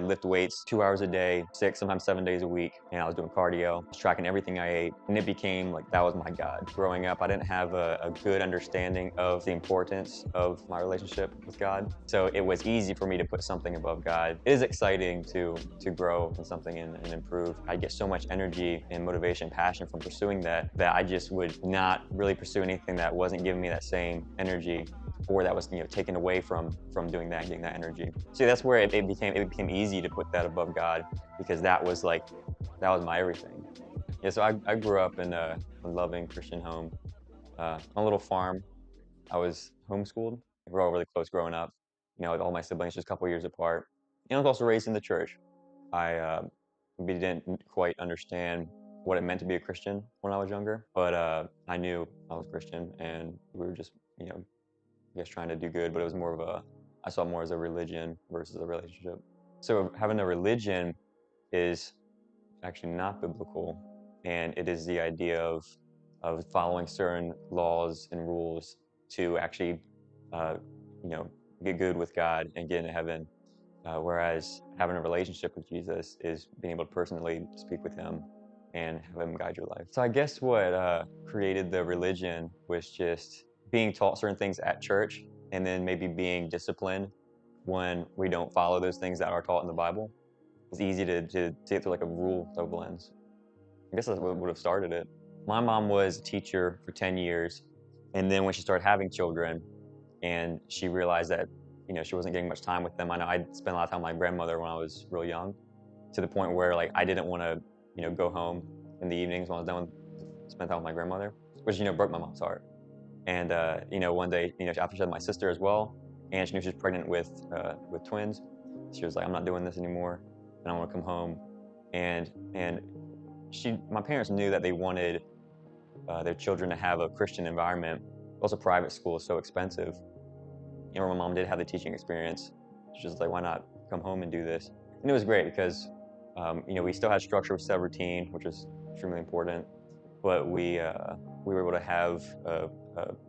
lift weights 2 hours a day, 6, sometimes 7 days a week, and I was doing cardio, I was tracking everything I ate, and it became like that was my God. Growing up, I didn't have a good understanding of the importance of my relationship with God, so it was easy for me to put something above God. It is exciting to grow in something and improve. I get so much energy and motivation, passion from pursuing that I just would not really pursue anything that wasn't giving me that same energy, or that was taken away from doing that and getting that energy. So that's where it became easy to put that above God, because that was my everything. Yeah, so I grew up in a loving Christian home, on a little farm. I was homeschooled. We were all really close growing up. With all my siblings just a couple years apart. And I was also raised in the church. I maybe didn't quite understand what it meant to be a Christian when I was younger, but I knew I was Christian, and we were just, I guess, trying to do good. But it was more of I saw it more as a religion versus a relationship. So having a religion is actually not biblical, and it is the idea of following certain laws and rules to actually, uh, get good with God and get into heaven. Whereas having a relationship with Jesus is being able to personally speak with Him and have Him guide your life. So I guess what created the religion was just being taught certain things at church, and then maybe being disciplined when we don't follow those things that are taught in the Bible. It's easy to get through like a rule type lens. I guess that's what would have started it. My mom was a teacher for 10 years, and then when she started having children, and she realized that she wasn't getting much time with them. I know I spent a lot of time with my grandmother when I was real young, to the point where like I didn't want to go home in the evenings when I was done with spend time with my grandmother, which broke my mom's heart. And one day, after she had my sister as well, and she knew she was pregnant with twins, she was like, "I'm not doing this anymore, and I want to come home." And my parents knew that they wanted their children to have a Christian environment. Also, private school is so expensive. My mom did have the teaching experience. She was like, "Why not come home and do this?" And it was great because, we still had structure, we still had routine, which is extremely important. But we were able to have a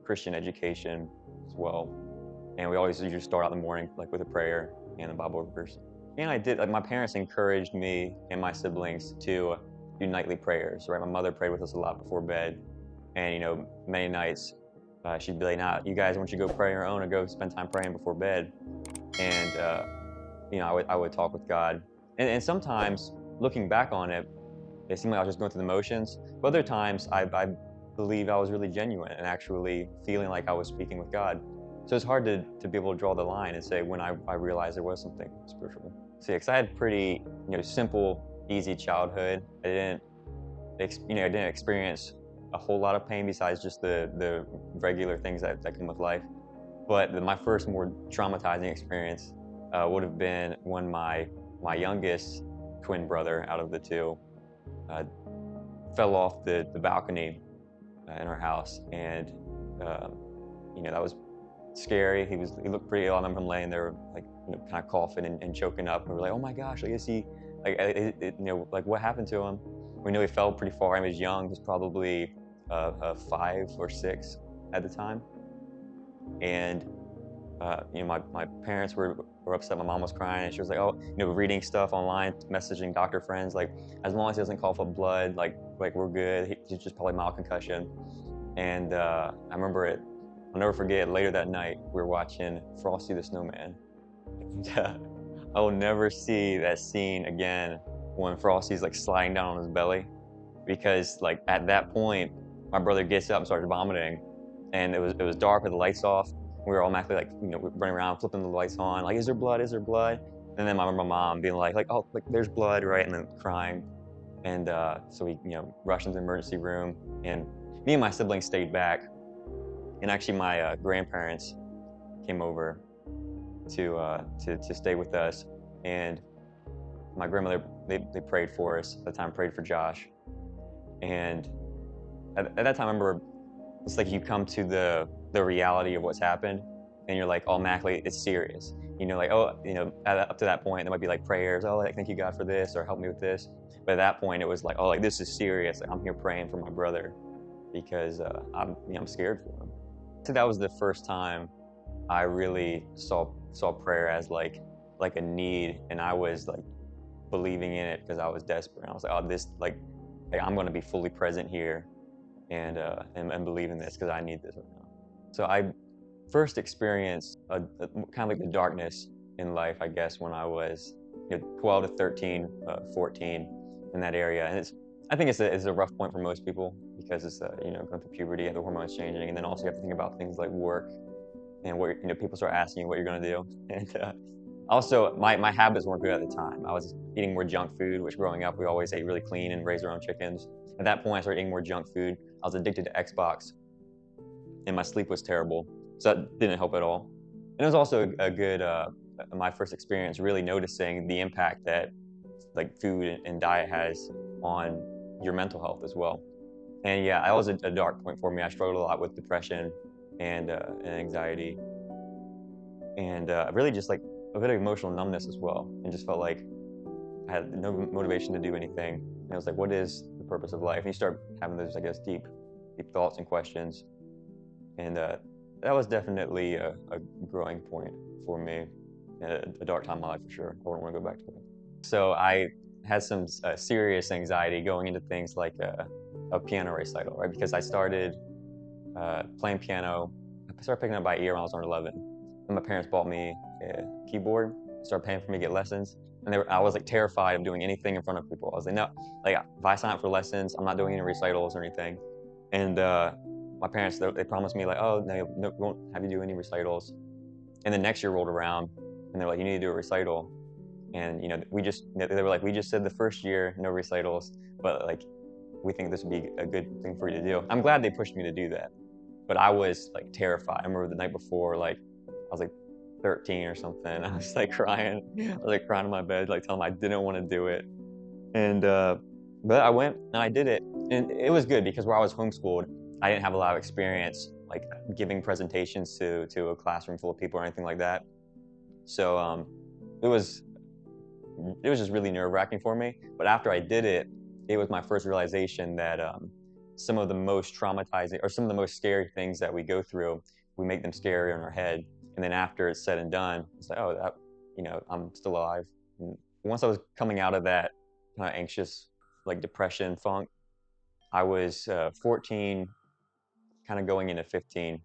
Christian education as well. And we always usually start out the morning like with a prayer and a Bible verse. And I did, like, my parents encouraged me and my siblings to do nightly prayers, right? My mother prayed with us a lot before bed. And, many nights she'd be like, "Nah, you guys, why don't you go pray on your own or go spend time praying before bed?" And, I would talk with God. And sometimes, looking back on it, it seemed like I was just going through the motions. But other times, I believe I was really genuine and actually feeling like I was speaking with God. So it's hard to be able to draw the line and say when I realized there was something spiritual. So yeah, 'cause I had pretty, simple, easy childhood. I didn't experience a whole lot of pain besides just the regular things that come with life. But my first more traumatizing experience would have been when my youngest twin brother out of the two uh, fell off the balcony in our house, and uh, that was scary. He looked pretty ill. I remember him laying there like kind of coughing and choking up. And we were like, "Oh my gosh, like is he like what happened to him?" We knew he fell pretty far. He was young. He was probably 5 or 6 at the time. And my parents were upset. My mom was crying, and she was like, "Oh, reading stuff online, messaging doctor friends, like as long as he doesn't cough up blood, like we're good. He's just probably mild concussion." And I remember it. I'll never forget. Later that night, we were watching Frosty the Snowman. And, I will never see that scene again when Frosty's like sliding down on his belly, because like at that point, my brother gets up and starts vomiting, and it was dark with the lights off. We were automatically like running around, flipping the lights on, like, "Is there blood? Is there blood?" And then I remember my mom being like, "Oh, like there's blood, right?" And then crying. And so we rushed into the emergency room, and me and my siblings stayed back. And actually, my grandparents came over to stay with us, and my grandmother, they prayed for us at the time, prayed for Josh. And at that time, I remember it's like you come to the reality of what's happened, and you're like, automatically it's serious. Like, oh, up to that point there might be like prayers, "Oh, like thank you God for this," or "Help me with this." But at that point it was like, "Oh, like this is serious. Like, I'm here praying for my brother because I'm scared for him." So that was the first time I really saw prayer as like like a need, and I was like believing in it because I was desperate. And I was like, oh, this like I'm going to be fully present here, and believe in this because I need this right now. So I first experienced kind of like the darkness in life, I guess, when I was 12 to 13, 14, in that area. And I think it's a rough point for most people because it's going through puberty and the hormones changing, and then also you have to think about things like work and what people start asking you what you're going to do. And also my habits weren't good at the time. I was eating more junk food, which growing up we always ate really clean and raised our own chickens. At that point I started eating more junk food. I was addicted to Xbox, and my sleep was terrible, so that didn't help at all. And it was also a good my first experience really noticing the impact that like food and diet has on your mental health as well. And yeah, that was a dark point for me. I struggled a lot with depression and anxiety, and really just like a bit of emotional numbness as well, and just felt like I had no motivation to do anything. And I was like, what is the purpose of life? And you start having those, I guess, deep thoughts and questions. And that was definitely a growing point for me, and a dark time in my life for sure. I wouldn't want to go back to it. So I had some serious anxiety going into things like a piano recital, right? Because I started playing piano. I started picking up by ear when I was around 11. And my parents bought me a keyboard, started paying for me to get lessons. And I was like terrified of doing anything in front of people. I was like, no, like if I sign up for lessons, I'm not doing any recitals or anything. And my parents, they promised me like, oh, no, we won't have you do any recitals. And then next year rolled around, and they're like, you need to do a recital. And they were like, we just said the first year no recitals, but like we think this would be a good thing for you to do. I'm glad they pushed me to do that, but I was like terrified. I remember the night before, like I was like 13 or something. I was like crying. I was like crying in my bed, like telling them I didn't want to do it. And but I went and I did it, and it was good because where I was homeschooled, I didn't have a lot of experience like giving presentations to a classroom full of people or anything like that. So it was just really nerve-wracking for me. But after I did it, it was my first realization that some of the most traumatizing or some of the most scary things that we go through, we make them scary in our head. And then after it's said and done, it's like, oh, I'm still alive. And once I was coming out of that kind of anxious, like depression funk, I was 14, kind of going into 15.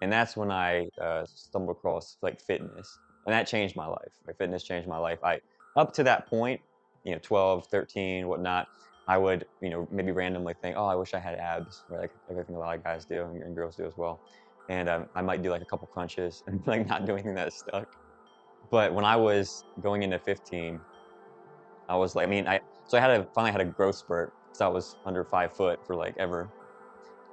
And that's when I stumbled across like fitness. And that changed my life. Like fitness changed my life. Up to that point, 12, 13, whatnot, I would, maybe randomly think, oh, I wish I had abs, right? Like I think a lot of guys do and girls do as well. And I might do like a couple crunches and like not do anything that stuck. But when I was going into 15, I was like, so I finally had a growth spurt because I was under 5 foot for like ever.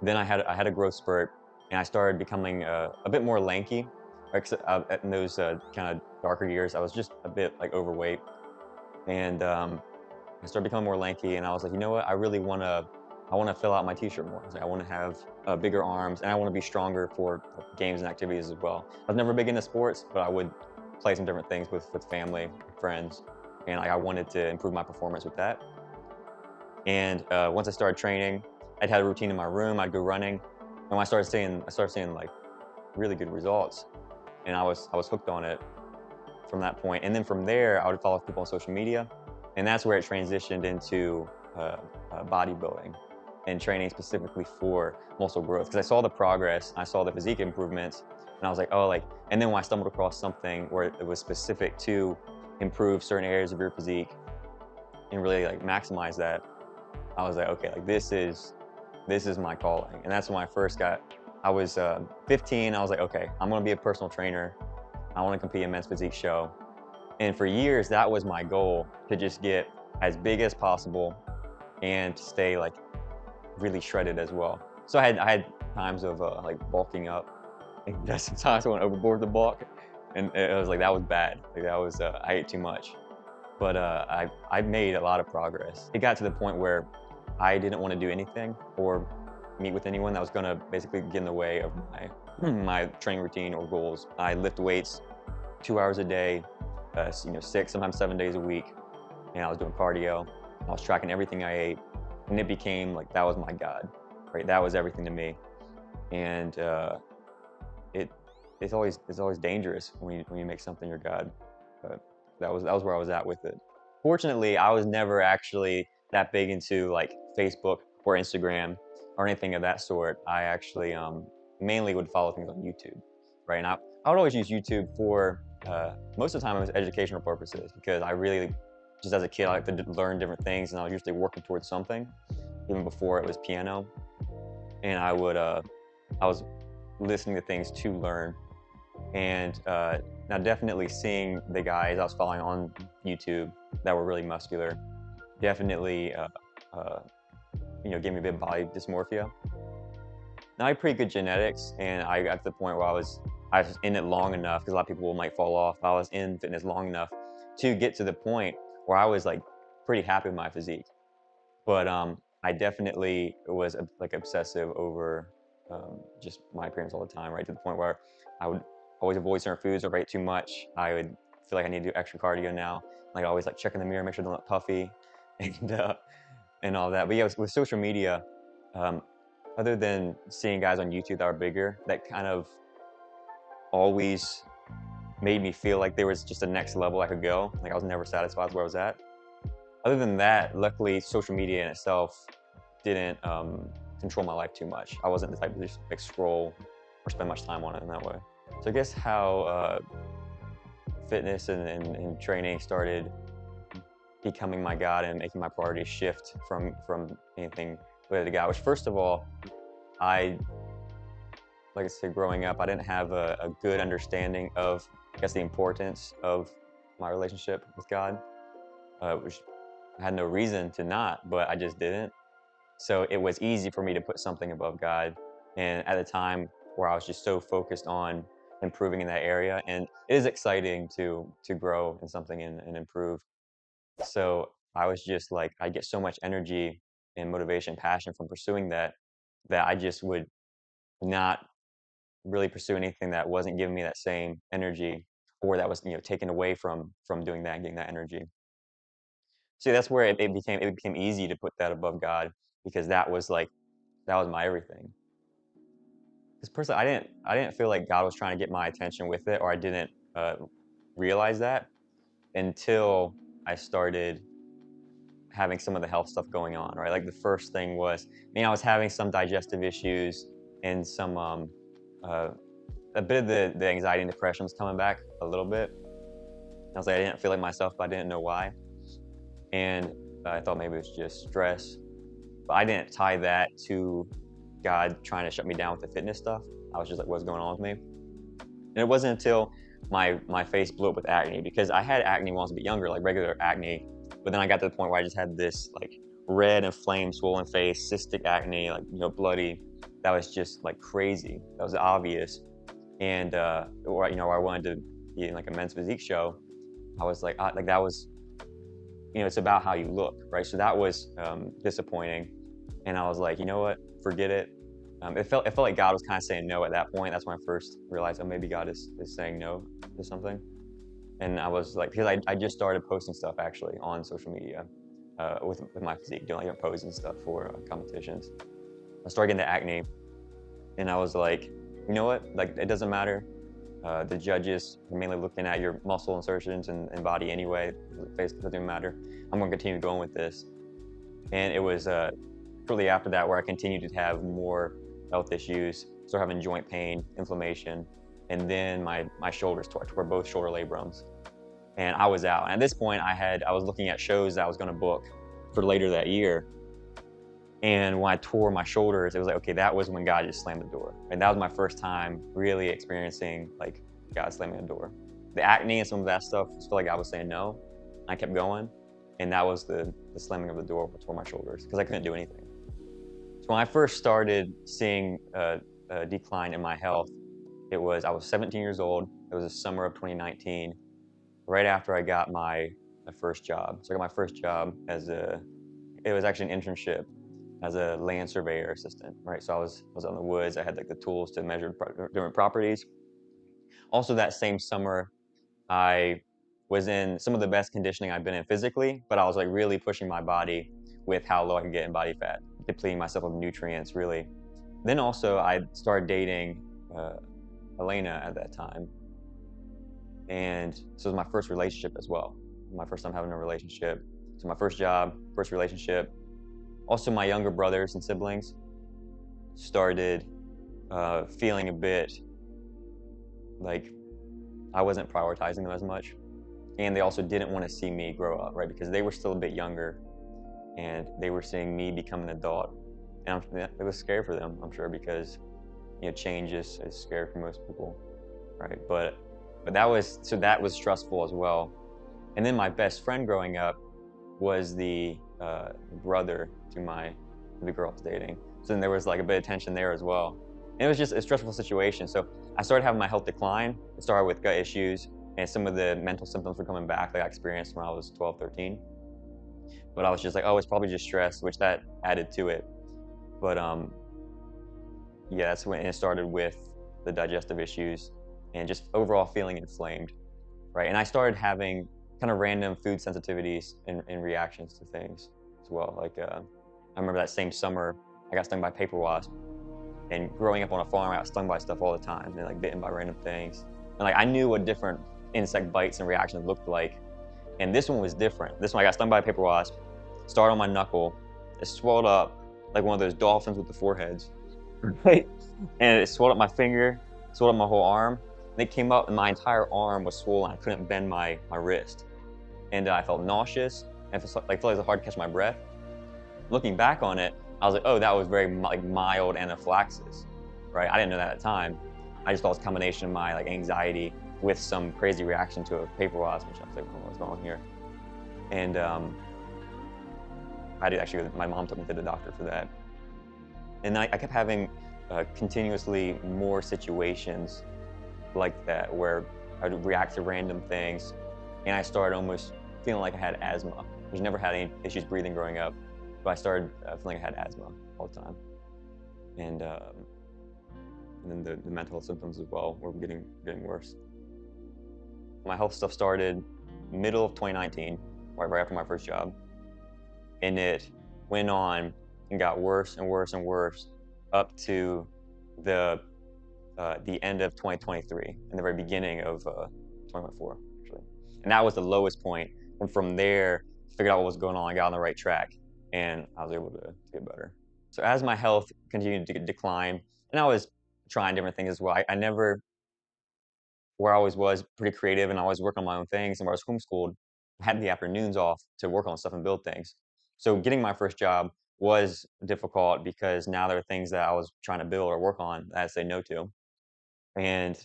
Then I had a growth spurt, and I started becoming a bit more lanky. In those kind of darker years, I was just a bit like overweight, and I started becoming more lanky. And I was like, you know what? I want to fill out my t-shirt more. I want to have bigger arms, and I want to be stronger for games and activities as well. I was never big into sports, but I would play some different things with family, friends, and I wanted to improve my performance with that. And once I started training, I'd had a routine in my room. I'd go running, and when I started seeing like really good results, and I was hooked on it from that point. And then from there, I would follow people on social media, and that's where it transitioned into bodybuilding and training specifically for muscle growth. Because I saw the progress, I saw the physique improvements, and I was like, oh, and then when I stumbled across something where it was specific to improve certain areas of your physique and really like maximize that, I was like, okay, like this is my calling. And that's when I was 15. I was like, okay, I'm gonna be a personal trainer. I want to compete in men's physique show. And for years, that was my goal, to just get as big as possible and stay like really shredded as well. So I had times of like bulking up, and that's sometimes I went overboard the bulk, and it was like that was bad. Like that was I ate too much. But I made a lot of progress. It got to the point where I didn't want to do anything or meet with anyone that was going to basically get in the way of my training routine or goals. I lift weights 2 hours a day, 6, sometimes 7 days a week, and I was doing cardio. I was tracking everything I ate, and it became like that was my God, right? That was everything to me, and it's always dangerous when you make something your God. But That was where I was at with it. Fortunately, I was never actually that big into like Facebook or Instagram or anything of that sort. I actually mainly would follow things on YouTube, right? And I would always use YouTube for most of the time it was educational purposes because I really, just as a kid, I like to learn different things, and I was usually working towards something, even before it was piano. And I was listening to things to learn. And now definitely seeing the guys I was following on YouTube that were really muscular definitely gave me a bit of body dysmorphia. Now I had pretty good genetics, and I got to the point where I was in it long enough, because a lot of people might fall off. I was in fitness long enough to get to the point where I was like pretty happy with my physique. But I definitely was like obsessive over just my appearance all the time, right? To the point where I would always avoid certain foods or ate too much. I would feel like I need to do extra cardio now. Like always like check in the mirror, make sure I don't look puffy, and and all that. But yeah, with social media, um, other than seeing guys on YouTube that are bigger, that kind of always made me feel like there was just a next level I could go. Like I was never satisfied with where I was at. Other than that, luckily, social media in itself didn't control my life too much. I wasn't the type to just like scroll or spend much time on it in that way. So I guess how fitness and training started becoming my God and making my priorities shift from anything related to God, which first of all, like I said, growing up, I didn't have a good understanding of, I guess, the importance of my relationship with God, which I had no reason to not, but I just didn't. So it was easy for me to put something above God. And at a time where I was just so focused on improving in that area, and it is exciting to grow in something and improve. So I was just like, I get so much energy and motivation, passion from pursuing that, that I just would not really pursue anything that wasn't giving me that same energy, or that was taken away from doing that and getting that energy. See, that's where it became easy to put that above God, because that was my everything. Because personally, I didn't feel like God was trying to get my attention with it, or I didn't uh, realize that until I started having some of the health stuff going on. Right, like the first thing was, I was having some digestive issues and some uh, a bit of the anxiety and depression was coming back a little bit. I was like, I didn't feel like myself, but I didn't know why, and I thought maybe it was just stress. But I didn't tie that to God trying to shut me down with the fitness stuff. I was just like, what's going on with me? And it wasn't until my face blew up with acne, because I had acne when I was a bit younger, like regular acne. But then I got to the point where I just had this like red, inflamed, swollen face, cystic acne, like bloody. That was just like crazy. That was obvious. And or where I wanted to be in like a men's physique show, I was like, that was, it's about how you look, right? So that was disappointing. And I was like, you know what, forget it. It felt like God was kind of saying no at that point. That's when I first realized, oh, maybe God is saying no to something. And I was like, because I just started posting stuff actually on social media with my physique, doing like poses and stuff for competitions. I started getting the acne, and I was like, you know what, like it doesn't matter. The judges are mainly looking at your muscle insertions and body anyway. Face doesn't matter. I'm gonna continue going with this. And it was shortly after that where I continued to have more health issues, started having joint pain, inflammation, and then my shoulders tore both shoulder labrums. And I was out. And at this point, I was looking at shows that I was going to book for later that year. And when I tore my shoulders, it was like, okay, that was when God just slammed the door. And that was my first time really experiencing like God slamming the door. The acne and some of that stuff, I felt like God was saying no. I kept going. And that was the slamming of the door toward my shoulders, because I couldn't do anything. So when I first started seeing a decline in my health, I was 17 years old. It was the summer of 2019, right after I got my first job. So I got my first job it was actually an internship as a land surveyor assistant, right? So I was out in the woods. I had like the tools to measure different properties. Also that same summer, I was in some of the best conditioning I've been in physically, but I was like really pushing my body with how low I could get in body fat, depleting myself of nutrients really. Then also I started dating Elena at that time. And so it was my first relationship as well. My first time having a relationship. So my first job, first relationship. Also, my younger brothers and siblings started feeling a bit like I wasn't prioritizing them as much. And they also didn't want to see me grow up, right? Because they were still a bit younger and they were seeing me become an adult. And it was scary for them, I'm sure, because change is scary for most people, right? But that was stressful as well. And then my best friend growing up was the brother to the girl I was dating. So then there was like a bit of tension there as well. And it was just a stressful situation. So I started having my health decline. It started with gut issues, and some of the mental symptoms were coming back that I experienced when I was 12, 13. But I was just like, oh, it's probably just stress, which that added to it. But yeah, that's when it started with the digestive issues and just overall feeling inflamed, right? And I started having kind of random food sensitivities and reactions to things as well. Like I remember that same summer, I got stung by paper wasp. And growing up on a farm, I got stung by stuff all the time and like bitten by random things. And like I knew what different insect bites and reactions looked like. And this one was different. This one I got stung by a paper wasp, started on my knuckle, it swelled up like one of those dolphins with the foreheads, right? And it swelled up my finger, swelled up my whole arm. And it came up and my entire arm was swollen. I couldn't bend my wrist. And I felt nauseous and felt like it was hard to catch my breath. Looking back on it, I was like, oh, that was very mild anaphylaxis, right? I didn't know that at the time. I just thought it was a combination of my anxiety with some crazy reaction to a paper wasp, which I was like, oh, what's going on here? And I did actually, my mom took me to the doctor for that. And I kept having continuously more situations like that where I would react to random things, and I started almost feeling like I had asthma. I never had any issues breathing growing up, but I started feeling I had asthma all the time. And then the mental symptoms as well were getting worse. My health stuff started middle of 2019, right after my first job. And it went on and got worse and worse and worse up to the end of 2023 and the very beginning of 2024, actually. And that was the lowest point. And from there, figured out what was going on, I got on the right track, and I was able to get better. So as my health continued to decline, and I was trying different things as well, I never, where I always was pretty creative and I always working on my own things, and where I was homeschooled, I had the afternoons off to work on stuff and build things. So getting my first job was difficult because now there are things that I was trying to build or work on that I say no to. And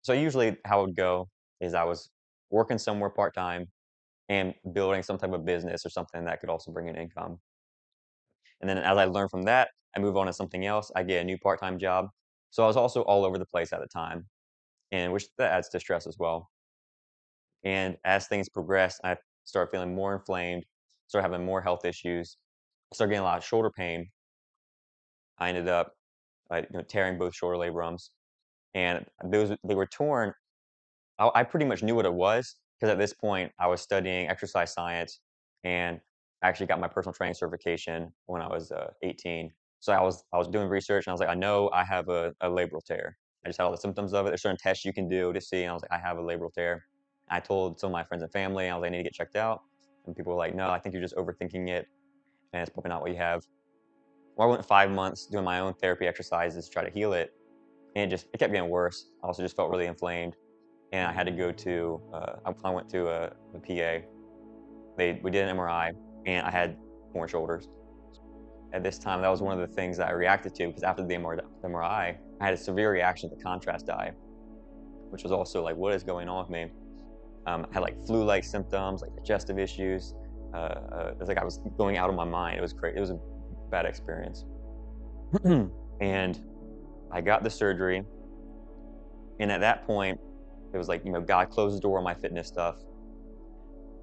so usually how it would go is I was working somewhere part-time and building some type of business or something that could also bring in income. And then as I learned from that, I move on to something else. I get a new part-time job. So I was also all over the place at the time, and which that adds to stress as well. And as things progressed, I started feeling more inflamed, started having more health issues, started getting a lot of shoulder pain. I ended up tearing both shoulder labrums, and they were torn. I pretty much knew what it was because at this point I was studying exercise science and actually got my personal training certification when I was 18. So I was doing research and I was like, I know I have a labral tear. I just had all the symptoms of it. There's certain tests you can do to see, and I was like, I have a labral tear. I told some of my friends and family, and I was like, I need to get checked out. And people were like, no, I think you're just overthinking it, and it's probably not what you have. Well, I went 5 months doing my own therapy exercises to try to heal it, and it kept getting worse. I also just felt really inflamed, and I had to go to I went to a PA. We did an MRI, and I had torn shoulders. At this time, that was one of the things that I reacted to, because after the MRI, I had a severe reaction to contrast dye, which was also like, what is going on with me? I had like flu-like symptoms, like digestive issues. It was like I was going out of my mind. It was crazy. It was a bad experience. And I got the surgery, and at that point, it was like, God closed the door on my fitness stuff.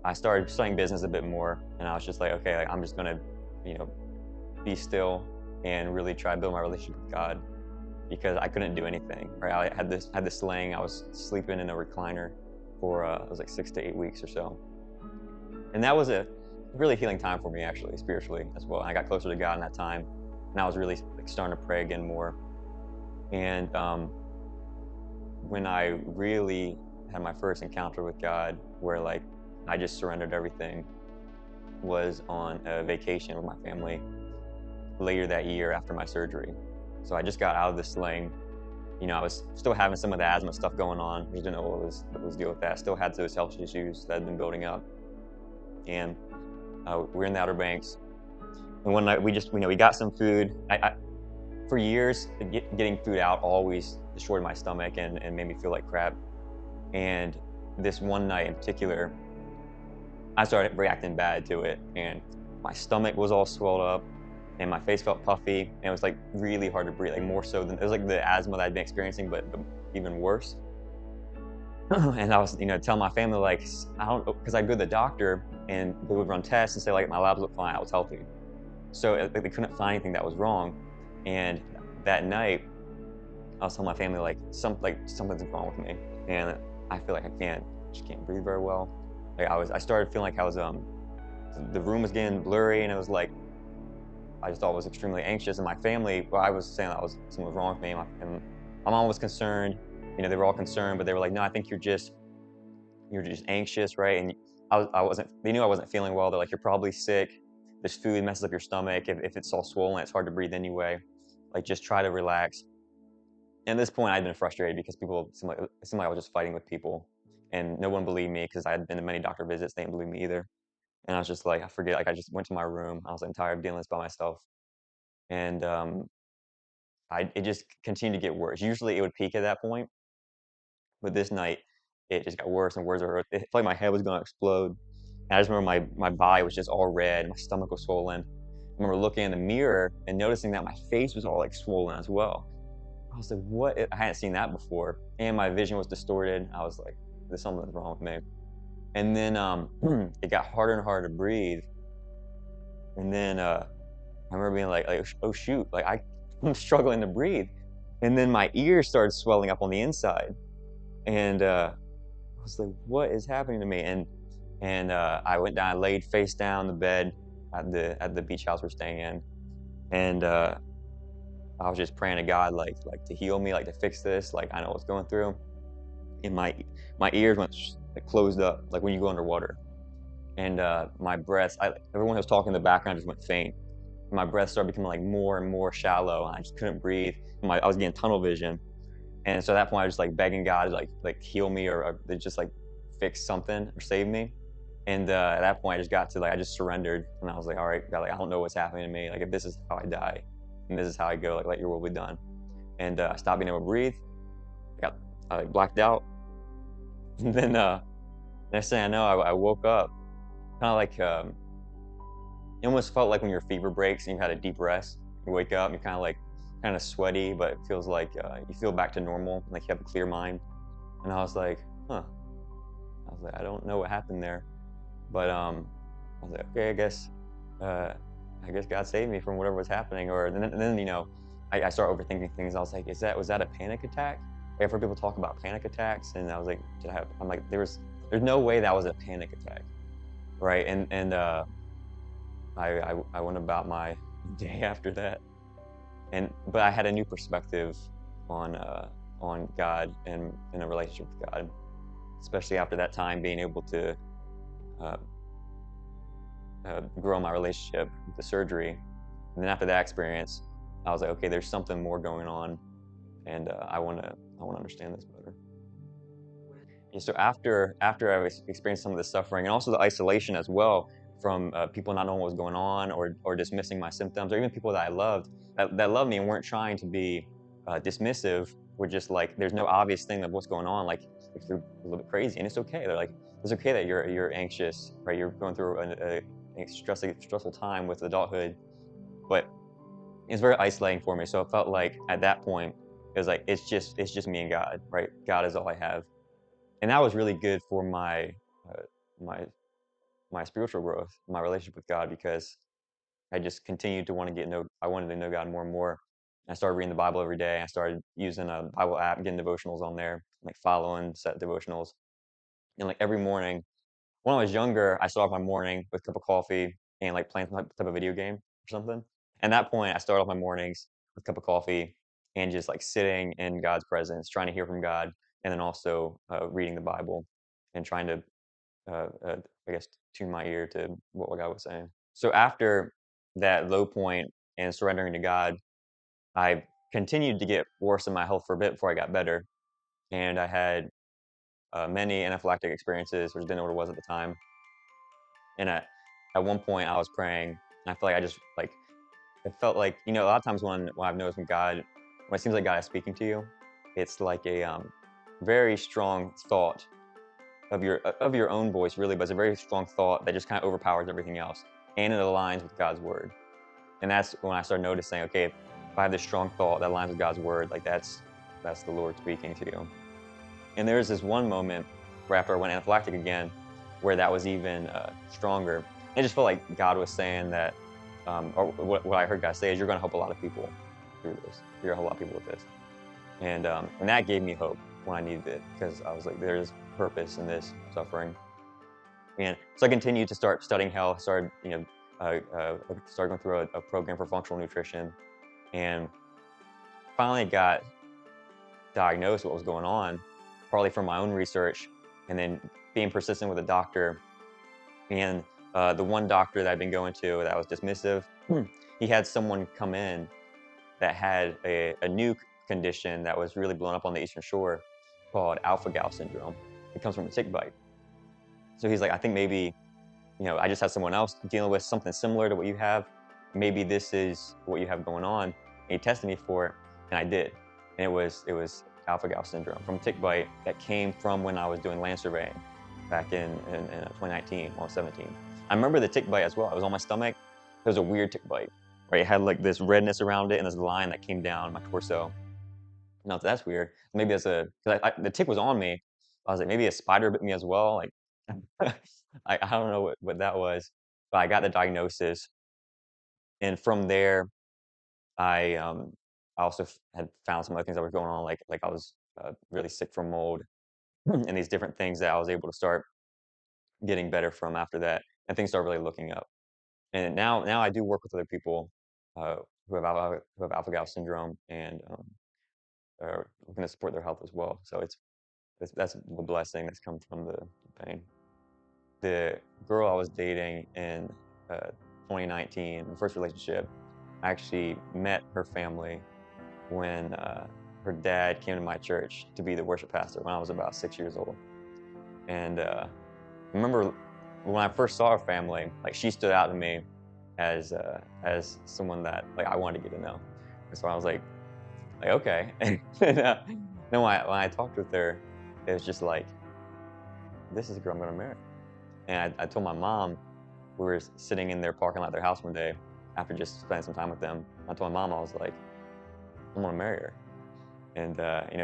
I started studying business a bit more, and I was just like, okay, I'm just gonna, be still and really try to build my relationship with God, because I couldn't do anything, right? I had this sling. I was sleeping in a recliner for it was like 6 to 8 weeks or so, and that was a really healing time for me, actually, spiritually as well. And I got closer to God in that time, and I was really starting to pray again more. And when I really had my first encounter with God where like I just surrendered everything was on a vacation with my family later that year after my surgery. So I just got out of the sling. You know, I was still having some of the asthma stuff going on. I didn't know what was deal with that. Still had those health issues that had been building up. And we're in the Outer Banks. And one night we got some food. For years, getting food out always destroyed my stomach and made me feel like crap. And this one night in particular, I started reacting bad to it, and my stomach was all swelled up, and my face felt puffy, and it was like really hard to breathe, like more so than it was like the asthma that I'd been experiencing, but even worse. And I was, telling my family like I don't, because I'd go to the doctor and they would run tests and say like my labs look fine, I was healthy, so they couldn't find anything that was wrong. And that night, I was telling my family like something's wrong with me, and I feel like just can't breathe very well. Like I started feeling like I was the room was getting blurry, and it was like I just thought I was extremely anxious. And my family, well, I was saying that something was wrong with me, and my mom was concerned. They were all concerned, but they were like, no, I think you're just anxious, right? And I wasn't. They knew I wasn't feeling well. They're like, you're probably sick. This food messes up your stomach. If it's all swollen, it's hard to breathe anyway. Like just try to relax. And at this point, I'd been frustrated because it seemed like I was just fighting with people, and no one believed me because I had been to many doctor visits. They didn't believe me either. And I was just like, I forget. Like I just went to my room. I was like, tired of dealing this by myself, and it just continued to get worse. Usually, it would peak at that point, but this night, it just got worse and worse. It felt like my head was going to explode. And I just remember my body was just all red. My stomach was swollen. I remember looking in the mirror and noticing that my face was all like swollen as well. I was like, what? I hadn't seen that before. And my vision was distorted. I was like, there's something wrong with me. And then it got harder and harder to breathe. And then I remember being like, oh shoot, like I'm struggling to breathe. And then my ears started swelling up on the inside. And I was like, what is happening to me? And I went down, I laid face down in the bed at the beach house we're staying in. And I was just praying to God, like to heal me, like to fix this. Like I know what's going through. And my ears went like closed up, like when you go underwater. And my breath, everyone who was talking in the background just went faint. My breath started becoming like more and more shallow, and I just couldn't breathe. I was getting tunnel vision, and so at that point, I was just like begging God to like heal me or just like fix something or save me. And at that point, I just got to I just surrendered, and I was like, all right, God, like I don't know what's happening to me. Like if this is how I die, and this is how I go, like let your will be done. And I stopped being able to breathe. I blacked out. And then next thing I know, I woke up, kind of like it almost felt like when your fever breaks and you had a deep rest. You wake up, and you're kind of sweaty, but it feels like you feel back to normal, like you have a clear mind. And I was like, huh. I don't know what happened there, but I was like, okay, I guess God saved me from whatever was happening. And then I started overthinking things. I was like, was that a panic attack? I've heard people talk about panic attacks, and I was like, I'm like, there's no way that was a panic attack, right? And I went about my day after that, but I had a new perspective on God and in a relationship with God, especially after that time being able to uh, grow my relationship with the surgery. And then after that experience, I was like, okay, there's something more going on, and I want to understand this better. And so after I experienced some of the suffering and also the isolation as well from people not knowing what was going on or dismissing my symptoms, or even people that I loved that loved me and weren't trying to be dismissive, were just like, there's no obvious thing of what's going on, like you're a little bit crazy, and it's okay. They're like, it's okay that you're anxious, right? You're going through a stressful time with adulthood, but it's very isolating for me. So it felt like at that point it was like it's just me and God, right? God is all I have. And that was really good for my my spiritual growth, my relationship with God, because I just continued to I wanted to know God more and more. I started reading the Bible every day. I started using a Bible app, getting devotionals on there, like following set devotionals. And like every morning, when I was younger, I started off my morning with a cup of coffee and like playing some type of video game or something. And at that point, I started off my mornings with a cup of coffee and just like sitting in God's presence, trying to hear from God. and then also reading the Bible and trying to, I guess, tune my ear to what God was saying. So after that low point and surrendering to God, I continued to get worse in my health for a bit before I got better. And I had many anaphylactic experiences, which didn't know what it was at the time. And at one point, I was praying, and I feel like I just like it felt like a lot of times when I've noticed when it seems like God is speaking to you, it's like a very strong thought of your own voice, really, but it's a very strong thought that just kind of overpowers everything else, and it aligns with God's word. And that's when I started noticing, okay, if I have this strong thought that aligns with God's word, like that's the Lord speaking to you. And there was this one moment where after I went anaphylactic again, where that was even stronger. It just felt like God was saying that, or what I heard God say is, you're going to help a lot of people through this. You're going to help a lot of people with this. And that gave me hope when I needed it, because I was like, there's purpose in this suffering. And so I continued to start studying health, started going through a program for functional nutrition, and finally got diagnosed what was going on, partly from my own research, and then being persistent with a doctor. And the one doctor that I'd been going to that was dismissive, he had someone come in that had a new condition that was really blown up on the Eastern Shore called alpha-gal syndrome. It comes from a tick bite. So he's like, I think maybe, I just had someone else dealing with something similar to what you have. Maybe this is what you have going on. And he tested me for it, and I did. And it was alpha-gal syndrome from a tick bite that came from when I was doing land surveying back in 2019, when I was 17. I remember the tick bite as well. It was on my stomach. It was a weird tick bite, right? It had like this redness around it and this line that came down my torso. No, that's weird. Maybe it's because the tick was on me. I was like, maybe a spider bit me as well. Like, I don't know what that was, but I got the diagnosis. And from there, I also had found some other things that were going on, like I was really sick from mold and these different things that I was able to start getting better from after that, and things started really looking up. And now I do work with other people uh, who have alpha-gal syndrome, and are looking to support their health as well. So that's the blessing that's come from the pain. The girl I was dating in 2019, the first relationship, I actually met her family when her dad came to my church to be the worship pastor when I was about 6 years old. And I remember when I first saw her family, like she stood out to me as someone that like I wanted to get to know. And so I was like okay. And then when I talked with her, it was just like, this is the girl I'm gonna marry. And I told my mom, we were sitting in their parking lot at their house one day after just spending some time with them. I told my mom, I was like, I'm gonna marry her. And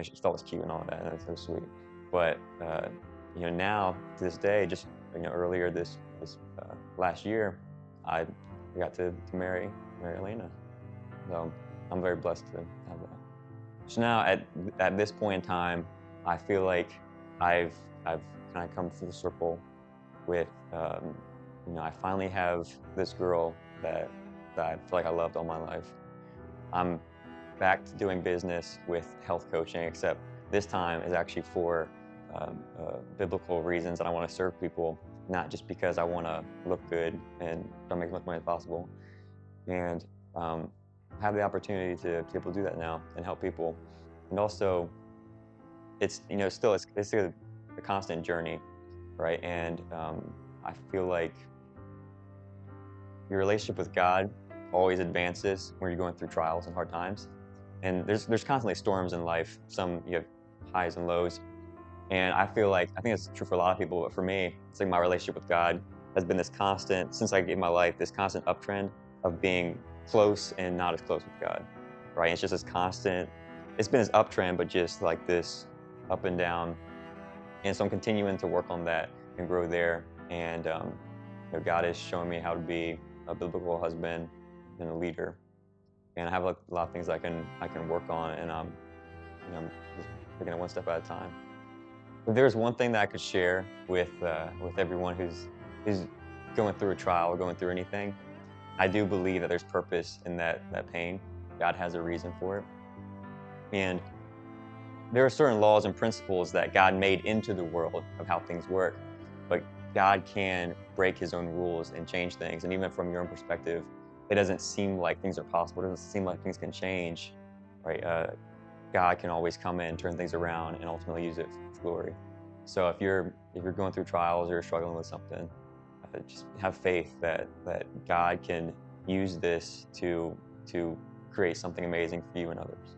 she thought it was cute and all that, and it's so sweet. But now to this day, just earlier this last year, I got to marry Elena. So I'm very blessed to have that. So now at this point in time, I feel like I've kind of come full circle with I finally have this girl that I feel like I loved all my life. I'm back to doing business with health coaching, except this time is actually for biblical reasons, and I want to serve people, not just because I want to look good and try to make as much money as possible. And have the opportunity to be able to do that now and help people. And also, it's it's a constant journey, right? And I feel like your relationship with God always advances when you're going through trials and hard times. And there's constantly storms in life. Some you have highs and lows. And I think it's true for a lot of people, but for me, it's like my relationship with God has been this constant, since I gave my life, this constant uptrend of being close and not as close with God, right? And it's just this constant, it's been this uptrend, but just like this up and down. And so I'm continuing to work on that and grow there. And God is showing me how to be a biblical husband and a leader. And I have a lot of things I can work on, and I'm just taking it one step at a time. If there's one thing that I could share with everyone who's going through a trial or going through anything, I do believe that there's purpose in that pain. God has a reason for it. And There are certain laws and principles that God made into the world of how things work, but God can break his own rules and change things. And even from your own perspective, it doesn't seem like things are possible. It doesn't seem like things can change, right? God can always come in, turn things around, and ultimately use it for his glory. So if you're going through trials or you're struggling with something, just have faith that God can use this to create something amazing for you and others.